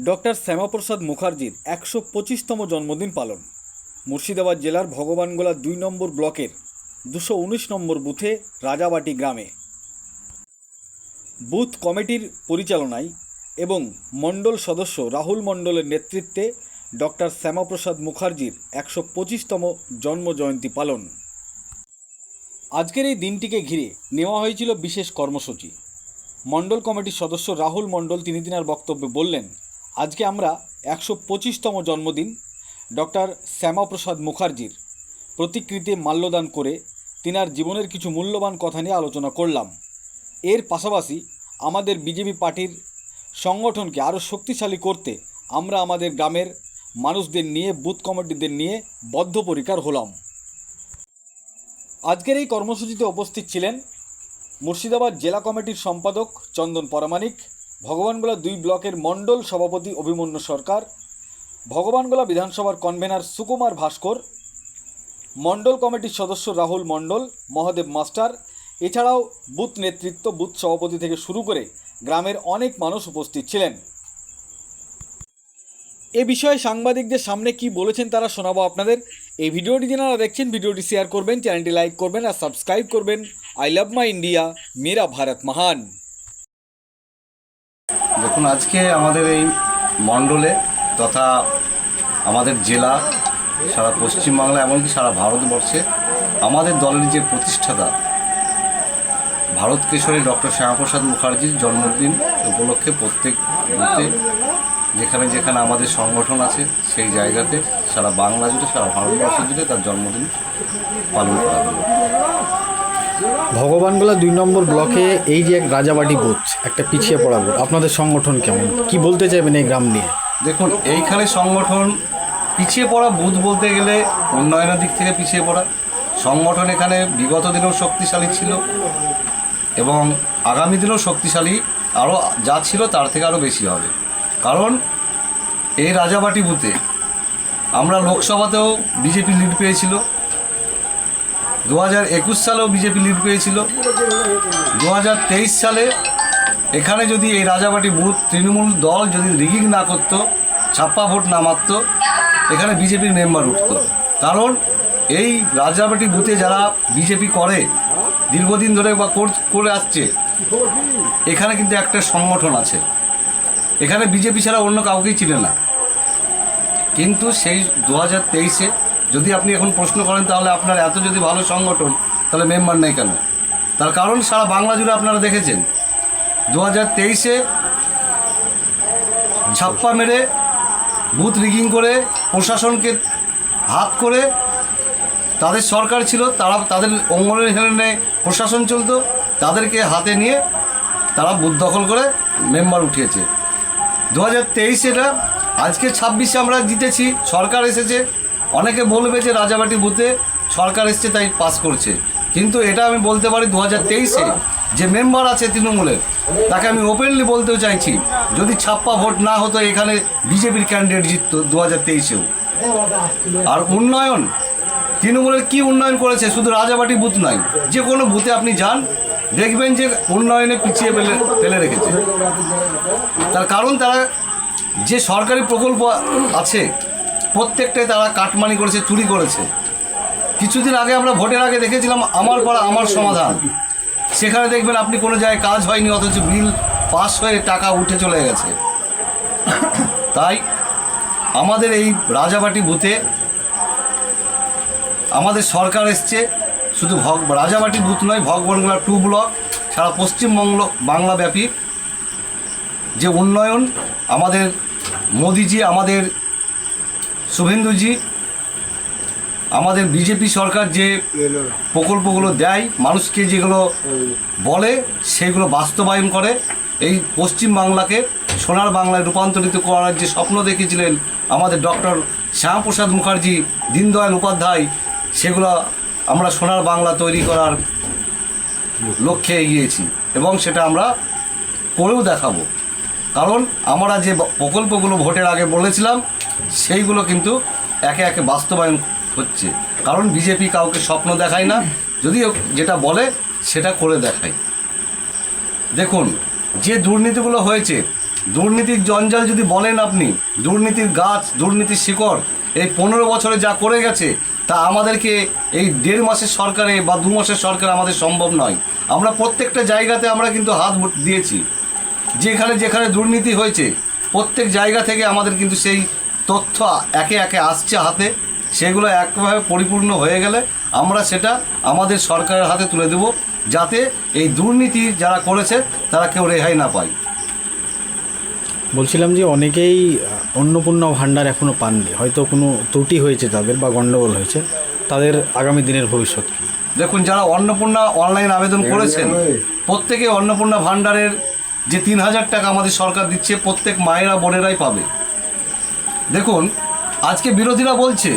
Doctor Shyamaprasad মুখার্জির ১২৫তম জন্মদিন পালন। মুর্শিদাবাদ জেলার ভগবানগোলা ২ নম্বর ব্লকের ২১৯ নম্বর বুথে রাজাবাটি গ্রামে বুথ কমিটির পরিচালনায় এবং মণ্ডল সদস্য রাহুল মণ্ডলের নেতৃত্বে ডক্টর শ্যামাপ্রসাদ মুখার্জির ১২৫তম জন্মজয়ন্তী পালন। আজকের এই দিনটিকে ঘিরে নেওয়া হয়েছিল বিশেষ কর্মসূচি। মণ্ডল কমিটির সদস্য রাহুল মণ্ডল তিনি তিনার বক্তব্যে বললেন, আজকে আমরা ১২৫তম জন্মদিন ডক্টর শ্যামাপ্রসাদ মুখার্জির প্রতিকৃতিতে মাল্যদান করে তিনার জীবনের কিছু মূল্যবান কথা নিয়ে আলোচনা করলাম। এর পাশাপাশি আমাদের বিজেপি পার্টির সংগঠনকে আরও শক্তিশালী করতে আমরা আমাদের গ্রামের মানুষদের নিয়ে বুথ কমিটিদের নিয়ে বদ্ধপরিকর হলাম। আজকের এই কর্মসূচিতে উপস্থিত ছিলেন মুর্শিদাবাদ জেলা কমিটির সম্পাদক চন্দন পরামানিক, ভগবানগোলা ২ ব্লকের মণ্ডল সভাপতি অভিমন্যু সরকার, ভগবানগোলা বিধানসভার কনভেনার সুকুমার ভাস্কর, মণ্ডল কমিটির সদস্য রাহুল মণ্ডল, মহাদেব মাস্টার, এছাড়াও বুথ নেতৃত্ব, বুথ সভাপতি থেকে শুরু করে গ্রামের অনেক মানুষ উপস্থিত ছিলেন। এ বিষয়ে সাংবাদিকদের সামনে কি বলেছেন তারা শোনাবো আপনাদের। এই ভিডিওটি যারা দেখছেন ভিডিওটি শেয়ার করবেন, চ্যানেলটি লাইক করবেন আর সাবস্ক্রাইব করবেন। আই লাভ মাই ইন্ডিয়া, মেরা ভারত মহান। দেখুন, আজকে আমাদের এই মণ্ডলে তথা আমাদের জেলা, সারা পশ্চিমবাংলা, এমনকি সারা ভারতবর্ষে আমাদের দলের যে প্রতিষ্ঠাতা ভারত কেশরী ডক্টর শ্যামাপ্রসাদ মুখার্জির জন্মদিন উপলক্ষে প্রত্যেক বুথে যেখানে যেখানে আমাদের সংগঠন আছে সেই জায়গাতে সারা বাংলা জুড়ে, সারা ভারতবর্ষ জুড়ে তার জন্মদিন পালন করা হলো। ভগবানগোলা ২ নম্বর ব্লকে এই যে এক রাজাবাটি বুথ, একটা পিছিয়ে পড়া বুথ, আপনাদের সংগঠন কেমন, কি বলতে চাইবেন এই গ্রাম নিয়ে? দেখুন, এইখানে সংগঠন পিছিয়ে পড়া বুথ বলতে গেলে উন্নয়নের দিক থেকে পিছিয়ে পড়া। সংগঠন এখানে বিগত দিনেও শক্তিশালী ছিল এবং আগামী দিনেও শক্তিশালী আরও যা ছিল তার থেকে আরও বেশি হবে। কারণ এই রাজাবাটি বুথে আমরা লোকসভাতেও বিজেপি লিড পেয়েছিল, ২০২১ সালেও বিজেপি লিড পেয়েছিল, ২০২৩ সালে এখানে যদি এই রাজাবাটি বুথ তৃণমূল দল যদি রিগিং না করত, ছাপ্পা ভোট না মারত, এখানে বিজেপির মেম্বার উঠত। কারণ এই রাজাবাটি বুথে যারা বিজেপি করে দীর্ঘদিন ধরে বা করে আসছে, এখানে কিন্তু একটা সংগঠন আছে, এখানে বিজেপি ছাড়া অন্য কাউকেই চিনে না। কিন্তু সেই ২০২৩-এ যদি আপনি এখন প্রশ্ন করেন তাহলে আপনার এত যদি ভালো সংগঠন, তাহলে মেম্বার নেই কেন? তার কারণ সারা বাংলা জুড়ে আপনারা দেখেছেন ২০২৩-এ ছাপ্পা মেরে বুথ রিগিং করে প্রশাসনকে হাত করে তাদের সরকার ছিল, তারা তাদের অঙ্গনের এখানে প্রশাসন চলতো, তাদেরকে হাতে নিয়ে তারা বুথ দখল করে মেম্বার উঠিয়েছে। ২০২৩ এটা, আজকে ২৬-এ আমরা জিতেছি, সরকার এসেছে। অনেকে বলবে যে রাজাবাটি বুথে সরকার এসছে তাই পাস করছে, কিন্তু এটা আমি বলতে পারি ২০২৩-এ যে মেম্বার আছে তৃণমূলের, তাকে আমি ওপেনলি বলতেও চাইছি, যদি ছাপ্পা ভোট না হতো এখানে বিজেপির ক্যান্ডিডেট জিতত 2023-এও। আর উন্নয়ন, তৃণমূলের কি উন্নয়ন করেছে? শুধু রাজাবাটি বুথ নয়, যে কোনো বুথে আপনি যান দেখবেন যে উন্নয়নে পিছিয়ে ফেলে রেখেছে। তার কারণ তারা যে সরকারি প্রকল্প আছে প্রত্যেকটাই তারা কাটমানি করেছে, চুরি করেছে। কিছুদিন আগে আমরা ভোটের আগে দেখেছিলাম আমার পাড়া আমার সমাধান, সেখানে দেখবেন আপনি কোনো জায়গায় কাজ হয়নি, অথচ বিল পাস হয়ে টাকা উঠে চলে গেছে। তাই আমাদের এই রাজাবাটি বুথে আমাদের সরকার এসছে, শুধু রাজাবাটি বুথ নয়, ভগবানগোলা 2 ব্লক, সারা পশ্চিমবঙ্গ বাংলাব্যাপী যে উন্নয়ন আমাদের মোদিজি, আমাদের শুভেন্দুজি, আমাদের বিজেপি সরকার যে প্রকল্পগুলো দেয় মানুষকে, যেগুলো বলে সেগুলো বাস্তবায়ন করে, এই পশ্চিমবাংলাকে সোনার বাংলায় রূপান্তরিত করার যে স্বপ্ন দেখেছিলেন আমাদের ডক্টর শ্যামাপ্রসাদ মুখার্জি, দীনদয়াল উপাধ্যায়, সেগুলো আমরা সোনার বাংলা তৈরি করার লক্ষ্যে এগিয়েছি এবং সেটা আমরা করেও দেখাবো। কারণ আমরা যে প্রকল্পগুলো ভোটের আগে বলেছিলাম সেইগুলো কিন্তু একে একে বাস্তবায়ন হচ্ছে। কারণ বিজেপি কাউকে স্বপ্ন দেখায় না, যদিও যেটা বলে সেটা করে দেখায়। দেখুন, যে দুর্নীতিগুলো হয়েছে দুর্নীতির জঞ্জাল যদি বলেন আপনি, দুর্নীতির গাছ, দুর্নীতির শিকড় এই 15 বছরে যা করে গেছে তা আমাদেরকে এই 1.5 মাসের সরকারে বা 2 মাসের সরকারে আমাদের সম্ভব নয়। আমরা প্রত্যেকটা জায়গাতে আমরা কিন্তু হাত দিয়েছি, যেখানে যেখানে দুর্নীতি হয়েছে প্রত্যেক জায়গা থেকে আমাদের কিন্তু সেই তথ্য একে একে আসছে হাতে। সেগুলো একভাবে পরিপূর্ণ হয়ে গেলে আমরা সেটা আমাদের সরকারের হাতে তুলে দেব, যাতে এই দুর্নীতি যারা করেছে তারা কেউ রেহাই না পায়। বলছিলাম যে অনেকেই অন্নপূর্ণা ভাণ্ডার এখনও পাননি, হয়তো কোনো ত্রুটি হয়েছে তাদের বা গণ্ডগোল হয়েছে, তাদের আগামী দিনের ভবিষ্যৎ কী? দেখুন, যারা অন্নপূর্ণা অনলাইন আবেদন করেছেন প্রত্যেকে অন্নপূর্ণা ভাণ্ডারের যে 3000 টাকা আমাদের সরকার দিচ্ছে প্রত্যেক মায়েরা বোনেরাই পাবে। দেখুন, আজকে বিরোধীরা বলছে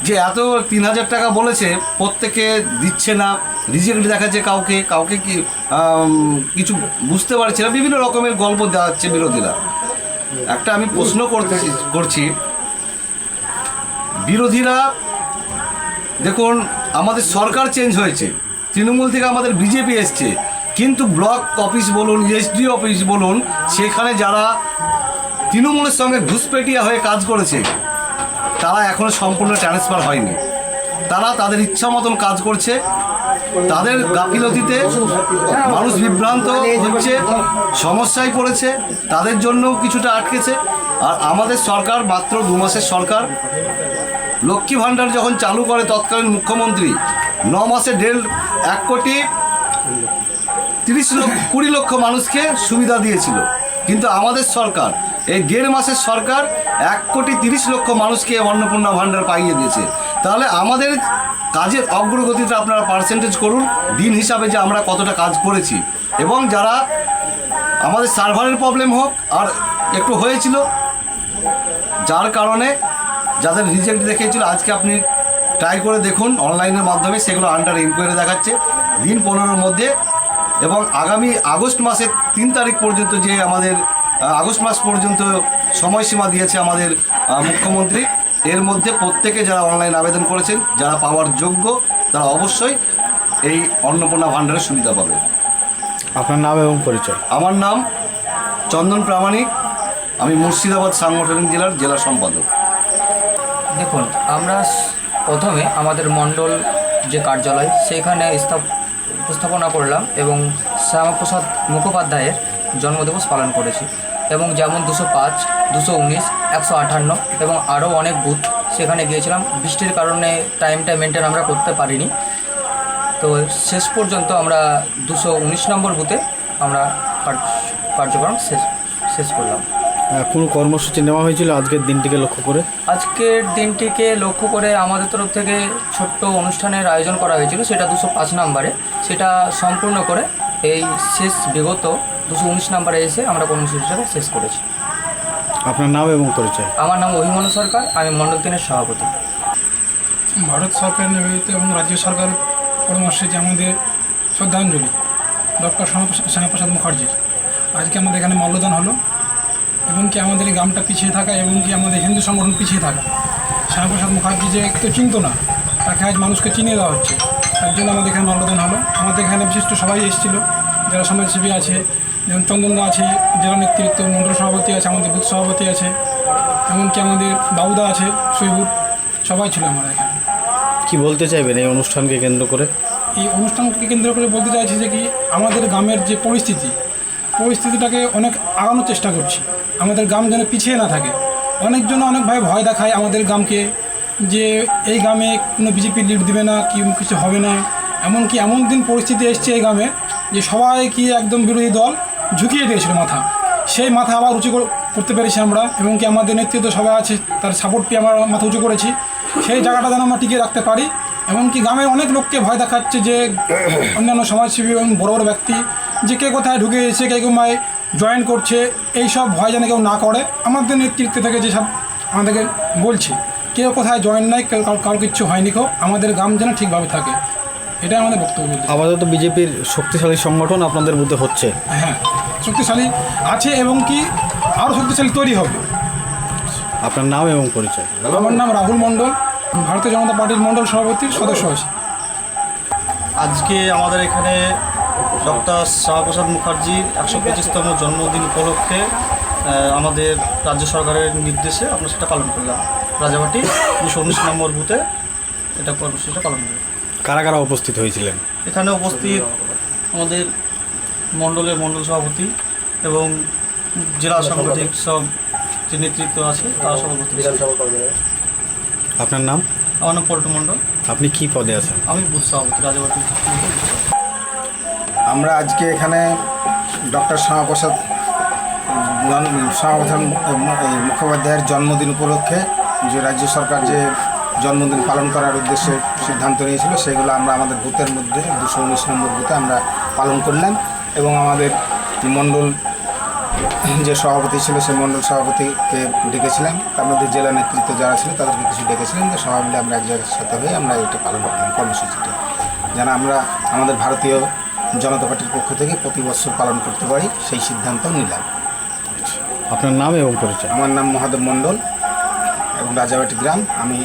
যে এত 3000 টাকা বলেছে প্রত্যেকে দিচ্ছে না, রিজেক্ট দেখাচ্ছে কাউকে কাউকে, কি কিছু বুঝতে পারছে না, বিভিন্ন রকমের গল্প দেওয়াচ্ছে বিরোধীরা। একটা আমি প্রশ্ন করছি বিরোধীরা, দেখুন আমাদের সরকার চেঞ্জ হয়েছে, তৃণমূল থেকে আমাদের বিজেপি এসছে, কিন্তু ব্লক অফিস বলুন, এসডি অফিস বলুন, সেখানে যারা তৃণমূলের সঙ্গে ঘুষপেটিয়া হয়ে কাজ করেছে তারা এখনও সম্পূর্ণ ট্রান্সফার হয়নি। তারা তাদের ইচ্ছা মতন কাজ করছে, তাদের গাফিলতিতে মানুষ বিভ্রান্ত হচ্ছে, সমস্যায় পড়েছে, তাদের জন্যও কিছুটা আটকেছে। আর আমাদের সরকার মাত্র 2 মাসের সরকার, লক্ষ্মী ভাণ্ডার যখন চালু করে তৎকালীন মুখ্যমন্ত্রী 9 মাসে 1 কোটি 20 লক্ষ মানুষকে সুবিধা দিয়েছিল, কিন্তু আমাদের সরকার এই 1.5 মাসের সরকার 1 কোটি 30 লক্ষ মানুষকে অন্নপূর্ণা ভাণ্ডার পাইয়ে দিয়েছে। তাহলে আমাদের কাজের অগ্রগতিটা আপনারা পার্সেন্টেজ করুন, দিন হিসাবে যে আমরা কতটা কাজ করেছি। এবং যারা আমাদের সার্ভারের প্রবলেম হোক আর একটু হয়েছিল, যার কারণে যাদের রিজেক্ট দেখিয়েছিল, আজকে আপনি ট্রাই করে দেখুন অনলাইনের মাধ্যমে, সেগুলো আন্ডার ইনকোয়ারি দেখাচ্ছে দিন 15-র মধ্যে। এবং আগামী আগস্ট মাসের 3 তারিখ পর্যন্ত, যে আমাদের আগস্ট মাস পর্যন্ত সময়সীমা দিয়েছে আমাদের মুখ্যমন্ত্রী, এর মধ্যে প্রত্যেকে যারা অনলাইন আবেদন করেছেন, যারা পাওয়ার যোগ্য, তারা অবশ্যই এই অন্নপূর্ণা ভাণ্ডারের সুবিধা পাবে। আপনার নাম এবং পরিচয়? আমার নাম চন্দন প্রামাণিক, আমি মুর্শিদাবাদ সাংগঠনিক জেলার জেলা সম্পাদক। দেখুন, আমরা প্রথমে আমাদের মণ্ডল যে কার্যালয় সেইখানে উপস্থাপনা করলাম এবং শ্যামাপ্রসাদ মুখোপাধ্যায়ের জন্মদিবস পালন করেছি। এবং যেমন 205, 219, 158 এবং আরও অনেক বুথ সেখানে গিয়েছিলাম। বৃষ্টির কারণে টাইমটা মেনটেন আমরা করতে পারিনি, তো শেষ পর্যন্ত আমরা 219 নম্বর বুথে আমরা কার্যক্রম শেষ করলাম। কোনো কর্মসূচি নেওয়া হয়েছিল আজকের দিনটিকে লক্ষ্য করে? আজকের দিনটিকে লক্ষ্য করে আমাদের তরফ থেকে ছোট্ট অনুষ্ঠানের আয়োজন করা হয়েছিল, সেটা 205 নম্বরে। সেটা সম্পূর্ণ করে এই শেষ বিগত 219 নম্বরে এসে আমরা কর্মসূচিটাকে শেষ করেছি। আপনার নাম এবং পরিচয়? আমার নাম অভিমন্যু সরকার, আমি মণ্ডল 3-এর সভাপতি। ভারত সরকারের নিবেদিত এবং রাজ্য সরকারের পরামর্শে যে আমাদের শ্রদ্ধাঞ্জলি ডক্টর শ্যামাপ্রসাদ মুখার্জি, আজকে আমাদের এখানে মাল্যদান হলো। এবং কি আমাদের এই গ্রামটা পিছিয়ে থাকা এবং কি আমাদের হিন্দু সংগঠন পিছিয়ে থাকা, শ্যামাপ্রসাদ মুখার্জি যে কেউ চিনত না, তাকে আজ মানুষকে চিনিয়ে দেওয়া হচ্ছে, তার জন্য আমাদের এখানে মাল্যদান হলো। আমাদের এখানে বিশিষ্ট সবাই এসেছিলো, যারা সমাজসেবী আছে, যেমন চন্দনদা আছে, জেলা নেতৃত্ব, মণ্ডল সভাপতি আছে, আমাদের বুথ সভাপতি আছে, এমনকি আমাদের বাবুদা আছে, সৈবুর, সবাই ছিল আমরা এখানে। কি বলতে চাইবেন এই অনুষ্ঠানকে কেন্দ্র করে? এই অনুষ্ঠানকে কেন্দ্র করে বলতে চাইছি যে কি আমাদের গ্রামের যে পরিস্থিতিটাকে অনেক আগানোর চেষ্টা করছি, আমাদের গ্রাম যেন পিছিয়ে না থাকে। অনেকজন অনেকভাবে ভয় দেখায় আমাদের গ্রামকে, যে এই গ্রামে কোনো বিজেপি লিড দিবে না, কি কিছু হবে না। এমনকি এমন দিন পরিস্থিতি এসছে এই গ্রামে যে সবাই কি একদম বিরোধী দল ঝুঁকিয়ে দিয়েছিল মাথা, সেই মাথা আবার উঁচু করতে পেরেছি আমরা। এবং কি আমাদের নেতৃত্ব সবাই আছে, তার সাপোর্ট পেয়ে আমরা মাথা উঁচু করেছি, সেই জায়গাটা যেন আমরা টিকিয়ে রাখতে পারি। এমনকি গ্রামের অনেক লোককে ভয় দেখাচ্ছে, যে অন্যান্য সমাজসেবী এবং বড় বড় ব্যক্তি, যে কে কোথায় ঢুকে এসে কে কোথায় জয়েন করছে, এই সব ভয় যেন কেউ না করে। আমাদের নেতৃত্ব থেকে যেসব আমাদেরকে বলছে, কেউ কোথায় জয়েন নাই, কেউ কারো কিচ্ছু হয়নি, কেউ আমাদের গ্রাম যেন ঠিকভাবে থাকে, এটাই আমাদের বক্তব্য। আপাতত বিজেপির শক্তিশালী সংগঠন আপনাদের মধ্যে হচ্ছে? হ্যাঁ, শক্তিশালী আছে এবং কি আরও শক্তিশালী তৈরি হবে। আপনার নাম এবং পরিচয়? আমার নাম রাহুল মণ্ডল, ভারতীয় জনতা পার্টির মণ্ডল সভাপতির সদস্য আছি। আজকে আমাদের এখানে ডক্টর শ্যামাপ্রসাদ মুখার্জির 125তম জন্মদিন উপলক্ষে আমাদের রাজ্য সরকারের নির্দেশে আমরা সেটা পালন করলাম। রাজাবাটি 219 নম্বর বুথে এটা কর্মসূচিটা পালন করলাম। কারা কারা উপস্থিত হয়েছিলেন? এখানে উপস্থিত আমাদের মণ্ডল সভাপতি এবং জেলা সাংগঠনিক সব যে নেতৃত্ব আছে তারা সব উপস্থিত ছিলেন। আপনার নাম? আমার নাম পল্টু মণ্ডল, আপনি কি পদে আছেন? আমি বুথ সভাপতি রাজাবাটি। আমরা আজকে এখানে ডক্টর শ্যামাপ্রসাদ মুখোপাধ্যায়ের জন্মদিন উপলক্ষে যে রাজ্য সরকার যে জন্মদিন পালন করার উদ্দেশ্যে সিদ্ধান্ত নিয়েছিল, সেগুলো আমরা আমাদের বুথের মধ্যে 219 নম্বর বুথে আমরা পালন করলাম। এবং আমাদের মণ্ডল যে সভাপতি ছিল সেই মণ্ডল সভাপতিকে ডেকেছিলাম, তার মধ্যে জেলা নেতৃত্ব যারা ছিল তাদেরকে কিছু ডেকেছিলাম, যে সবাই মিলে আমরা এক জায়গার সাথে হয়ে আমরা এটা পালন করলাম কর্মসূচিটা, যেন আমরা আমাদের ভারতীয় জনতা পার্টির পক্ষ থেকে প্রতি বছর পালন করতে পারি, সেই সিদ্ধান্ত নিলাম। আপনার নাম এবং পরিচয়? আমার নাম মহাদেব মণ্ডল এবং রাজাবাটি গ্রাম, আমি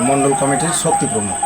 মণ্ডল কমিটির শক্তি প্রমুখ।